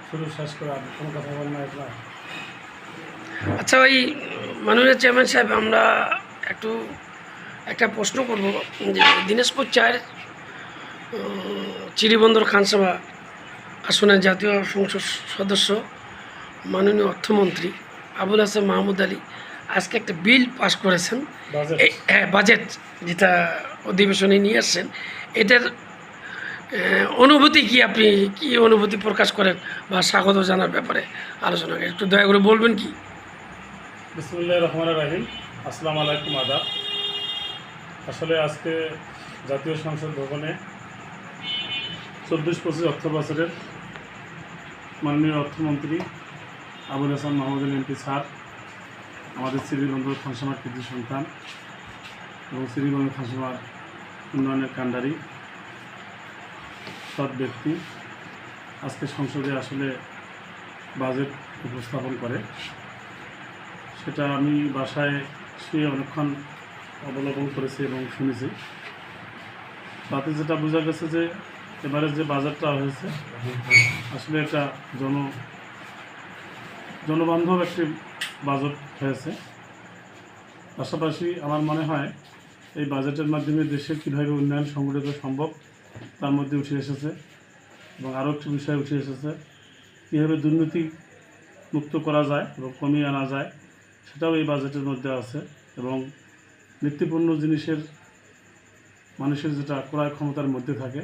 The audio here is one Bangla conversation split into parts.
শুরু শেষ করা কোনো কথা বল না এটা। আচ্ছা ওই মাননীয় চেয়ারম্যান সাহেব, আমরা একটু একটা প্রশ্ন করব যে দিনাজপুর ৪ চিরিবন্দর খানসভা আসনের জাতীয় সংসদ সদস্য মাননীয় অর্থমন্ত্রী আবুল হাসান মাহমুদ আলী আজকে একটা বিল পাস করেছেন। বাজেট। হ্যাঁ, বাজেট যেটা অধিবেশনে নিয়ে আসছেন, এটার অনুভূতি কি, আপনি কি অনুভূতি প্রকাশ করেন বা স্বাগত জানার ব্যাপারে আলোচনা একটু দয়া করে বলবেন কি? বিসমিল্লাহির রহমানির রহিম। আসসালামু আলাইকুম, আদাব। আসলে আজকে জাতীয় সংসদ ভবনে ২৪-২৫ অর্থ বছরের মাননীয় অর্থমন্ত্রী আবুল হাসান মাহমুদ আলী এমপি স্যার, আমাদের শ্রীবন্দর খানসামার কৃতি সন্তান এবং শ্রীবন্দর খানসামার উন্নয়নের কাণ্ডারি সৎ ব্যক্তি আজকে সংসদে আসলে বাজেট উপস্থাপন করে। সেটা আমি বাসায় শুয়ে অনেকক্ষণ অবলোকন করেছি এবং শুনেছি। তাতে যেটা বোঝা গেছে যে এবারে যে বাজেটটা হয়েছে আসলে এটা জনবান্ধব একটি বাজেট হয়েছে। পাশাপাশি আমার মনে হয় এই বাজেটের মাধ্যমে দেশের কীভাবে উন্নয়ন সংগঠিত সম্ভব তার মধ্যে উঠে এসেছে, এবং আরও একটি বিষয় উঠে এসেছে কীভাবে দুর্নীতি মুক্ত করা যায় এবং কমিয়ে আনা যায়, সেটাও এই বাজেটের মধ্যে আছে। এবং নিত্যপণ্য জিনিসের মানুষের যেটা ক্রয় ক্ষমতার মধ্যে থাকে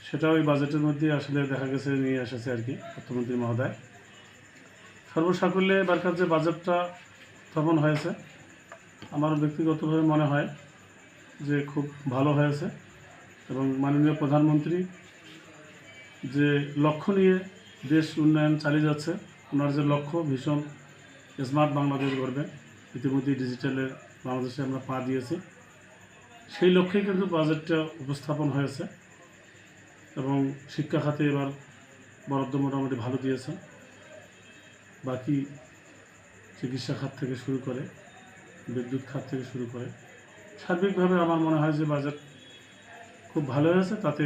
সেটাও এই বাজেটের মধ্যে আসলে দেখা গেছে নিয়ে এসেছে আর কি অর্থমন্ত্রী মহোদয়। সর্বসাকুল্যে এবারকার যে বাজেটটা স্থাপন হয়েছে আমার ব্যক্তিগতভাবে মনে হয় যে খুব ভালো হয়েছে, এবং মাননীয় প্রধানমন্ত্রী যে লক্ষ্য নিয়ে দেশ উন্নয়ন চালিয়ে যাচ্ছে, ওনার যে লক্ষ্য ভীষণ স্মার্ট বাংলাদেশ গড়বে, ইতিমধ্যে ডিজিটালের বাংলাদেশে আমরা পা দিয়েছি, সেই লক্ষ্যেই কিন্তু বাজেটটা উপস্থাপন হয়েছে। এবং শিক্ষা খাতে এবার বরাদ্দ মোটামুটি ভালো দিয়েছেন, বাকি চিকিৎসা খাত থেকে শুরু করে বিদ্যুৎ খাত থেকে শুরু করে সার্বিকভাবে আমার মনে হয় যে বাজেট খুব ভালো হয়েছে। তাতে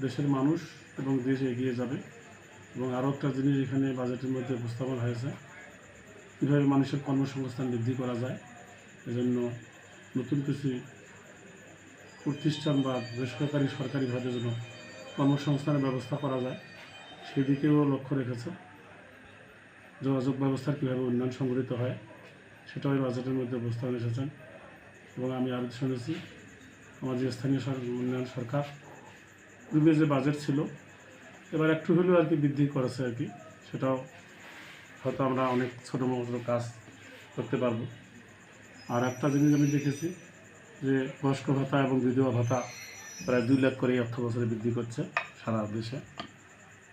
দেশের মানুষ এবং দেশ এগিয়ে যাবে। এবং আরও একটা জিনিস এখানে বাজেটের মধ্যে উপস্থাপন হয়েছে কীভাবে মানুষের কর্মসংস্থান বৃদ্ধি করা যায়, এজন্য নতুন কিছু প্রতিষ্ঠান বা বেসরকারি সরকারিভাবে যেন কর্মসংস্থানের ব্যবস্থা করা যায় সেদিকেও লক্ষ্য রেখেছে। যোগাযোগ ব্যবস্থার কীভাবে উন্নয়ন সংগঠিত হয় সেটাও এই বাজেটের মধ্যে উপস্থাপন এসেছেন। এবং আমি আরও শুনেছি আমাদের স্থানীয় উন্নয়ন সরকার পূর্বে যে বাজেট ছিল এবার একটু হলেও আর কি বৃদ্ধি করেছে আর কি, সেটাও হয়তো আমরা অনেক ছোটো মোটো কাজ করতে পারবো। আর একটা জিনিস আমি দেখেছি যে বয়স্ক ভাতা এবং বিধবা ভাতা প্রায় 2 লাখ করে এই অর্থ বছরে বৃদ্ধি করছে সারা দেশে।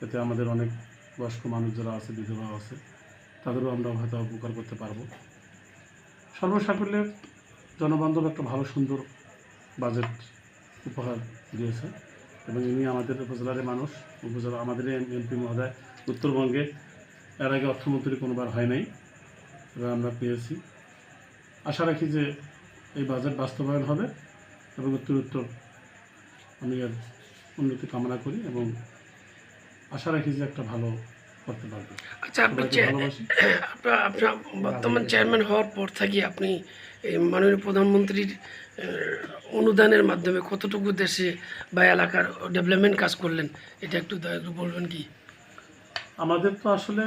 এতে আমাদের অনেক বয়স্ক মানুষ যারা আছে, বিধবা আছে, তাদেরও আমরা হয়তো উপকার করতে পারবো। সর্বসাকুল্যে জনবান্ধব একটা ভালো সুন্দর বাজেট উপহার দিয়েছে। এবং ইনি আমাদের উপজেলার মানুষ, উপজেলা আমাদের এমপি মহোদয় উত্তরবঙ্গে এর আগে অর্থমন্ত্রী কোনোবার হয় নাই, এবার আমরা পেয়েছি। আশা রাখি যে এই বাজেট বাস্তবায়ন হবে এবং উত্তর আমি এর উন্নতি কামনা করি এবং আশা রাখি যে একটা ভালো করতে পারবে। আচ্ছা, ভালোবাসি। আপনার বর্তমান চেয়ারম্যান হওয়ার পর থেকে আপনি এই মাননীয় প্রধানমন্ত্রীর অনুদানের মাধ্যমে কতটুকু দেশে বা এলাকার ডেভেলপমেন্ট কাজ করলেন, এটা একটু দয়া করে বলবেন কি? আমাদের তো আসলে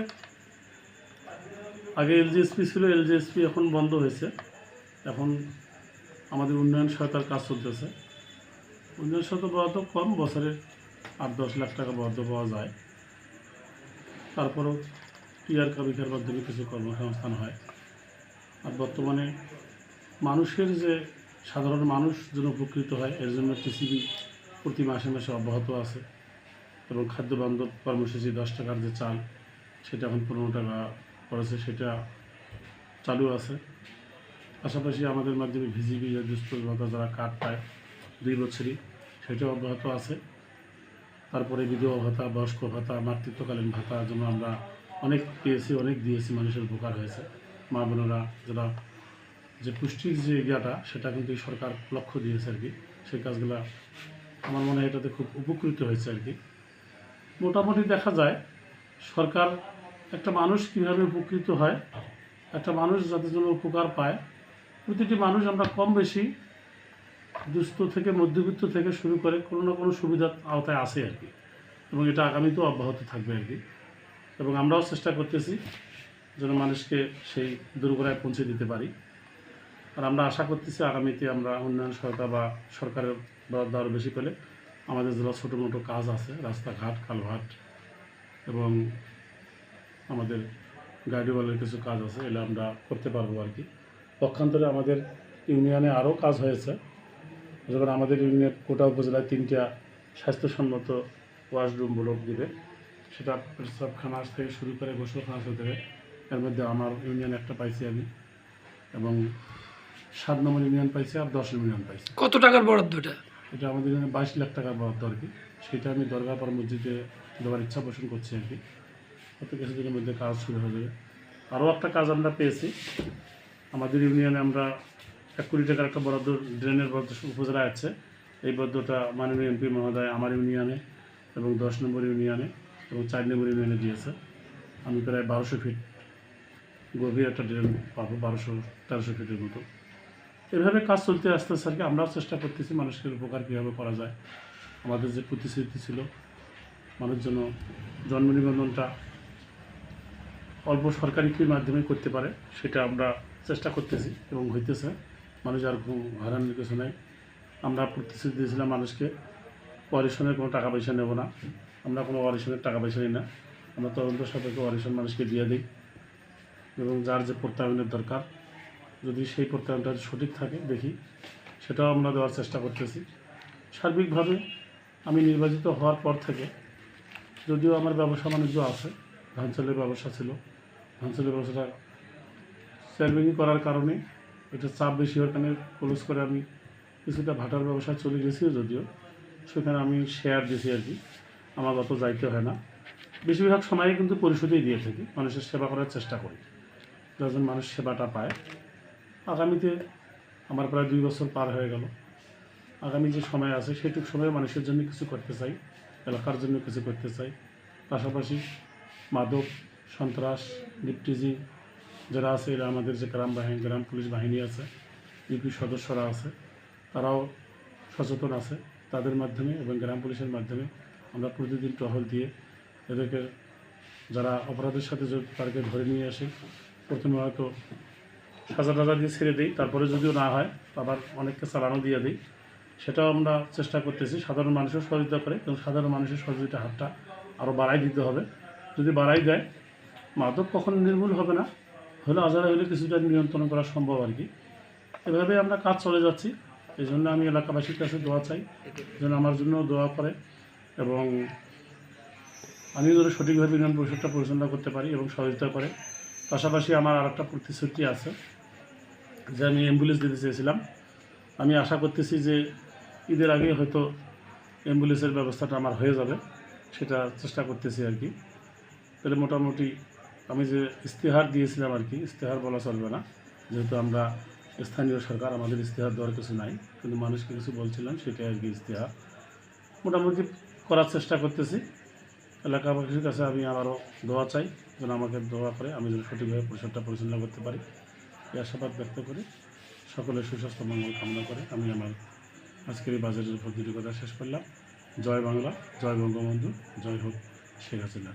আগে এলজিএসপি ছিল, এলজিএসপি এখন বন্ধ হয়েছে। এখন আমাদের উন্নয়ন সহায়তার কাজ চলতেছে। উন্নয়ন সহায়তা বরাদ্দ কম, বছরে 8-10 লাখ টাকা বরাদ্দ পাওয়া যায়। তারপরেও টিআর কাবিখার মাধ্যমে কিছু কর্মসংস্থান হয়। আর বর্তমানে মানুষের যে সাধারণ মানুষ যেন উপকৃত হয় এর জন্য টিসিবি প্রতি মাসে মাসে অব্যাহত আছে। এবং খাদ্য বান্ধব কর্মসূচি 10 টাকার যে চাল সেটা এখন 15 টাকা করেছে, সেটা চালু আছে। পাশাপাশি আমাদের মাধ্যমে ভিজিবি দুস্থ ভাতা যারা কার্ড পায় 2 বছরই, সেটাও অব্যাহত আছে। তারপরে বিধবা ভাতা, বয়স্ক ভাতা, মাতৃত্বকালীন ভাতা যেন আমরা অনেক পেয়েছি, অনেক দিয়েছি, মানুষের উপকার হয়েছে। মা বোনেরা যারা যে পুষ্টির যে ইয়েটা সেটা কিন্তু এই সরকার লক্ষ্য দিয়েছে আর কি, সেই কাজগুলো আমার মনে হয় এটাতে খুব উপকৃত হয়েছে আর কি। মোটামুটি দেখা যায় সরকার একটা মানুষ কীভাবে উপকৃত হয়, একটা মানুষ যাতে যেন উপকার পায়, প্রতিটি মানুষ আমরা কম বেশি দুস্থ থেকে মধ্যবিত্ত থেকে শুরু করে কোনো না কোনো সুবিধার আওতায় আসে আর কি, এবং এটা আগামীতেও অব্যাহত থাকবে আর কি। এবং আমরাও চেষ্টা করতেছি যেন মানুষকে সেই দোরগোড়ায় পৌঁছে দিতে পারি। আর আমরা আশা করতেছি আগামীতে আমরা উন্নয়ন সহায়তা বা সরকারের বরাদ্দ আরও বেশি পেলে আমাদের জেলা ছোটো মোটো কাজ আছে, রাস্তাঘাট, কালভার্ট এবং আমাদের গাড়িওয়ালের কিছু কাজ আছে, এগুলো আমরা করতে পারবো আর কি। পক্ষান্তরে আমাদের ইউনিয়নে আরও কাজ হয়েছে, যখন আমাদের ইউনিয়ন কোটা উপজেলায় 3টা স্বাস্থ্যসম্মত ওয়াশরুম ব্লক দিবে, সেটা পেশাবখানা থেকে শুরু করে গোসলখানা থেকে, এর মধ্যে আমার ইউনিয়ন একটা পাইছি আমি, এবং 7 নম্বর ইউনিয়ন পাইছি আর 10 ইউনিয়ন পাইছি। কত টাকার বরাদ্দ এটা? এটা আমাদের ইউনিয়নে 22 লাখ টাকার বরাদ্দ আর কি। সেটা আমি দরগাপাড়া মসজিদে দেওয়ার ইচ্ছা পোষণ করছি আর কি। হয়তো কিছুদিনের মধ্যে কাজ শুরু হয়ে যাবে। আরও একটা কাজ আমরা পেয়েছি, আমাদের ইউনিয়নে আমরা 1 কোটি টাকার একটা বরাদ্দ, ড্রেনের বরাদ্দ উপজেলায় আছে। এই বরাদ্দটা মাননীয় এমপি মহোদয় আমার ইউনিয়নে এবং 10 নম্বর ইউনিয়নে এবং 4 নম্বর ইউনিয়নে দিয়েছে। আমি প্রায় 1200 ফিট গভীর একটা ড্রেন পাবো, 1200-1300 ফিটের মতো। এভাবে কাজ চলতে আসতেছে আর কি। আমরাও চেষ্টা করতেছি মানুষের উপকার কীভাবে করা যায়। আমাদের যে প্রতিশ্রুতি ছিল মানুষ যেন জন্ম নিবন্ধনটা অল্প সরকারি ফির মাধ্যমে করতে পারে, সেটা আমরা চেষ্টা করতেছি এবং হইতেছে। মানুষ আর কোনো হারানোর কিছু নাই। আমরা প্রতিশ্রুতি দিয়েছিলাম মানুষকে, ওয়ারিশনের কোনো টাকা পয়সা নেব না, আমরা কোনো ওয়ারিশনের টাকা পয়সা নিই না, আমরা তদন্ত সাপেক্ষে ওয়ারিশন মানুষকে দিয়ে দিই, এবং যার যে প্রত্যয়নের দরকার যদি সেই প্রত্যয়নটা সঠিক থাকে দেখি সেটাও আমরা দেওয়ার চেষ্টা করতেছি। সার্বিকভাবে আমি নির্বাচিত হওয়ার পর থেকে, যদিও আমার ব্যবসা বাণিজ্য আছে, ধান চালের ব্যবসা ছিল, ধান চালের ব্যবসাটা চেয়ারম্যানই করার কারণে এটা চাপ বেশি হওয়ার কারণে ক্লোজ করে আমি কিছুটা ভাটার ব্যবসায় চলে গেছিও, যদিও সেখানে আমি শেয়ার দিয়েছি আর কি, আমার অত যাইতে হয় না। বেশিরভাগ সময়ে কিন্তু পরিশোধেই দিয়ে থাকি, মানুষের সেবা করার চেষ্টা করি যখন মানুষ সেবাটা পায়। আগামীতে আমার প্রায় 2 বছর পার হয়ে গেল, আগামী যে সময় আছে সেটুকু সময় মানুষের জন্য কিছু করতে চাই, এলাকার জন্য কিছু করতে চাই। পাশাপাশি মাদক, সন্ত্রাস, লিপটিজি যারা আছে, এরা আমাদের যে গ্রাম পুলিশ বাহিনী আছে, ইউপি সদস্যরা আছে, তারাও সচেতন আছে। তাদের মাধ্যমে এবং গ্রাম পুলিশের মাধ্যমে আমরা প্রতিদিন টহল দিয়ে এদেরকে, যারা অপরাধের সাথে জড়িত তাদেরকে ধরে নিয়ে আসি। প্রথমে হয়তো সাজা টাজা দিয়ে ছেড়ে দিই, তারপরে যদিও না হয় আবার অনেককে চালানো দিয়ে দিই। সেটাও আমরা চেষ্টা করতেছি। সাধারণ মানুষের সহযোগিতা করে, এবং সাধারণ মানুষের সহযোগিতা হাতটা আরও বাড়াই দিতে হবে। যদি বাড়াই দেয়, মাদক কখনো নির্মূল হবে না, হলে আজারা হলে কিছুটা নিয়ন্ত্রণ করা সম্ভব আর কি। এভাবে আমরা কাজ চলে যাচ্ছি। এই জন্য আমি এলাকাবাসীর কাছে দোয়া চাই, যেন আমার জন্য দোয়া করে, এবং আমি যেন সঠিকভাবে ইউনিয়ন পরিষদটা পরিচালনা করতে পারি এবং সহযোগিতা করে। পাশাপাশি আমার আর একটা প্রতিশ্রুতি আছে, যে আমি অ্যাম্বুলেন্স দিতে চেয়েছিলাম। আমি আশা করতেছি যে ঈদের আগে হয়তো অ্যাম্বুলেন্সের ব্যবস্থাটা আমার হয়ে যাবে, সেটা চেষ্টা করতেছি আর কি। তাহলে মোটামুটি আমি যে ইস্তেহার দিয়েছিলাম আর কি, ইস্তেহার বলা চলবে না, যেহেতু আমরা স্থানীয় সরকার, আমাদের ইস্তেহার দেওয়ার কিছু নাই, কিন্তু মানুষকে কিছু বলছিলাম, সেটাই আর কি ইস্তেহার মোটামুটি করার চেষ্টা করতেছি। এলাকাবাসীর কাছে আমি আবারও দোয়া চাই, যেন আমাকে দোয়া করে আমি যেন সঠিকভাবে পরিষদটা পরিচালনা করতে পারি, এই আশাবাদ ব্যক্ত করে সকলের সুস্বাস্থ্য মঙ্গল কামনা করে আমি আমার আজকের এই বাজেটের উপর দুটি কথা শেষ করলাম। জয় বাংলা, জয় বঙ্গবন্ধু, জয় হোক শেখ হাসিনা।